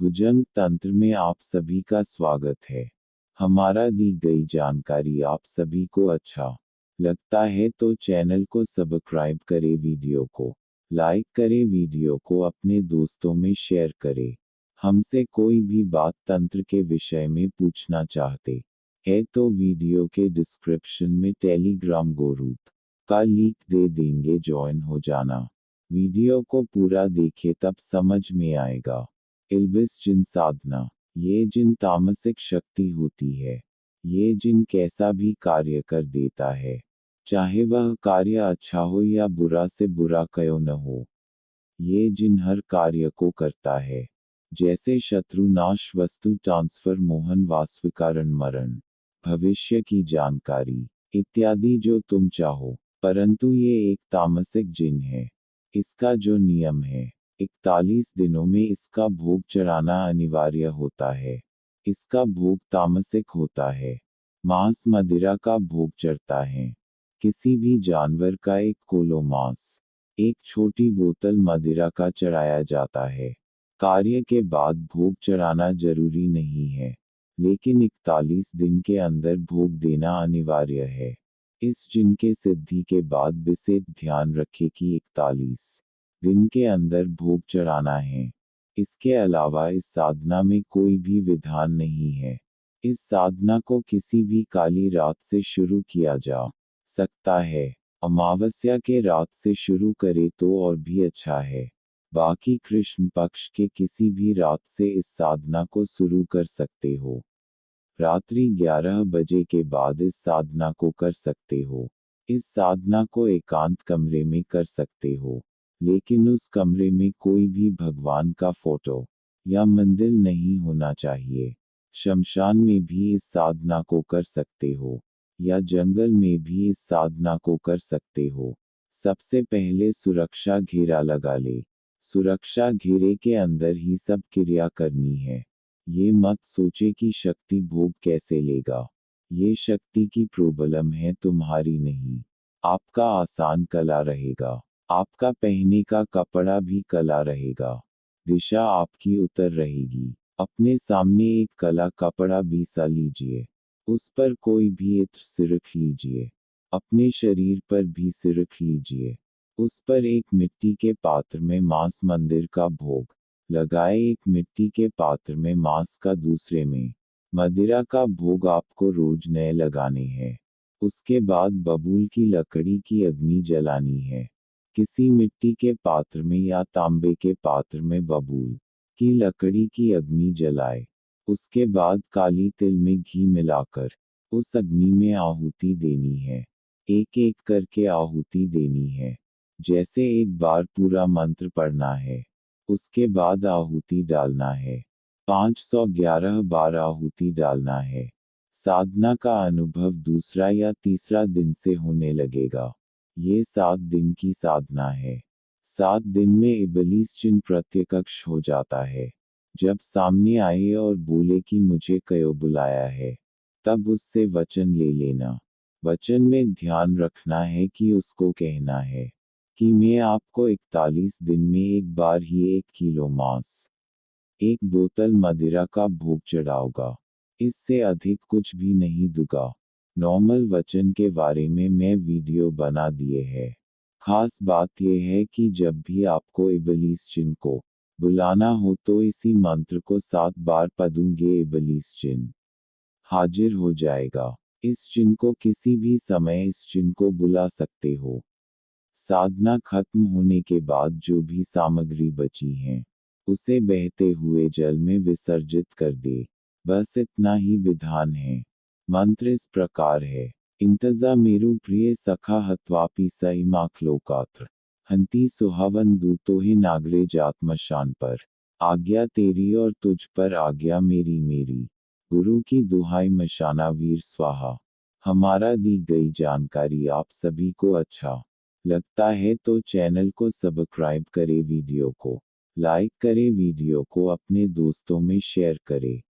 भुजंग तंत्र में आप सभी का स्वागत है। हमारा दी गई जानकारी आप सभी को अच्छा लगता है तो चैनल को सब्सक्राइब करें, वीडियो को लाइक करें, वीडियो को अपने दोस्तों में शेयर करें। हमसे कोई भी बात तंत्र के विषय में पूछना चाहते है तो वीडियो के डिस्क्रिप्शन में टेलीग्राम ग्रुप का लिंक दे देंगे, ज्वाइन हो जाना। वीडियो को पूरा देखे तब समझ में आएगा। इल्बिस जिन साधना, ये जिन तामसिक शक्ति होती है। ये जिन कैसा भी कार्य कर देता है, चाहे वह कार्य अच्छा हो या बुरा से बुरा क्यों न हो। ये जिन हर कार्य को करता है, जैसे शत्रु नाश, वस्तु ट्रांसफर, मोहन, वास्विकारण, मरण, भविष्य की जानकारी इत्यादि जो तुम चाहो। परंतु ये एक तामसिक जिन है। इसका जो नियम है, 41 दिनों में इसका भोग चढ़ाना अनिवार्य होता है। इसका भोग तामसिक होता है। मांस मदिरा का भोग चढ़ता है। किसी भी जानवर का एक कोलो मांस, एक छोटी बोतल मदिरा का चढ़ाया जाता है। कार्य के बाद भोग चढ़ाना जरूरी नहीं है, लेकिन 41 दिन के अंदर भोग देना अनिवार्य है। इस जिन के सिद्धि के बाद विशेष ध्यान रखें कि 41 दिन के अंदर भोग चढ़ाना है। इसके अलावा इस साधना में कोई भी विधान नहीं है। इस साधना को किसी भी काली रात से शुरू किया जा सकता है। अमावस्या के रात से शुरू करे तो और भी अच्छा है। बाकी कृष्ण पक्ष के किसी भी रात से इस साधना को शुरू कर सकते हो। रात्रि 11 बजे के बाद इस साधना को कर सकते हो। इस साधना को एकांत कमरे में कर सकते हो, लेकिन उस कमरे में कोई भी भगवान का फोटो या मंदिर नहीं होना चाहिए। शमशान में भी इस साधना को कर सकते हो, या जंगल में भी इस साधना को कर सकते हो। सबसे पहले सुरक्षा घेरा लगा ले। सुरक्षा घेरे के अंदर ही सब क्रिया करनी है। ये मत सोचे कि शक्ति भोग कैसे लेगा। ये शक्ति की प्रॉब्लम है, तुम्हारी नहीं। आपका आसान कला रहेगा। आपका पहने का कपड़ा भी कला रहेगा। दिशा आपकी उत्तर रहेगी। अपने सामने एक कला कपड़ा भी सा लीजिए। उस पर कोई भी इत्र सिरक लीजिए। अपने शरीर पर भी सिरक लीजिए। उस पर एक मिट्टी के पात्र में मांस मंदिर का भोग लगाए। एक मिट्टी के पात्र में मांस का, दूसरे में मदिरा का भोग आपको रोज नए लगाने हैं। उसके बाद बबूल की लकड़ी की अग्नि जलानी है। किसी मिट्टी के पात्र में या तांबे के पात्र में बबूल की लकड़ी की अग्नि जलाए। उसके बाद काली तिल में घी मिलाकर उस अग्नि में आहुति देनी है। एक एक करके आहुति देनी है। जैसे एक बार पूरा मंत्र पढ़ना है, उसके बाद आहुति डालना है। 511 बार आहुति डालना है। साधना का अनुभव दूसरा या तीसरा दिन से होने लगेगा। ये 7 दिन की साधना है। 7 दिन में इबलीस जिन प्रत्यक्ष हो जाता है। जब सामने आए और बोले कि मुझे क्यों बुलाया है, तब उससे वचन ले लेना। वचन में ध्यान रखना है कि उसको कहना है कि मैं आपको 41 दिन में एक बार ही 1 किलो मांस, 1 बोतल मदिरा का भोग चढ़ाऊंगा। इससे अधिक कुछ भी नहीं दूंगा। नॉर्मल वचन के बारे में मैं वीडियो बना दिए है। खास बात यह है कि जब भी आपको इबलीस जिन को बुलाना हो तो इसी मंत्र को 7 बार पढ़ूंगे। इबलीस जिन हाजिर हो जाएगा। इस जिन को किसी भी समय इस जिन को बुला सकते हो। साधना खत्म होने के बाद जो भी सामग्री बची है, उसे बहते हुए जल में विसर्जित कर दे। बस इतना ही विधान है। मंत्र इस प्रकार है। इंतजा मेरु प्रिय सखा हत्वापि सई माखलोकात्र हंती सुहावन दूतोहे नागरे जात्मशान पर। आज्ञा तेरी और तुझ पर आज्ञा मेरी, मेरी गुरु की दुहाई मशाना वीर स्वाहा। हमारा दी गई जानकारी आप सभी को अच्छा लगता है तो चैनल को सब्सक्राइब करें, वीडियो को लाइक करें, वीडियो को अपने दोस्तों में शेयर करें।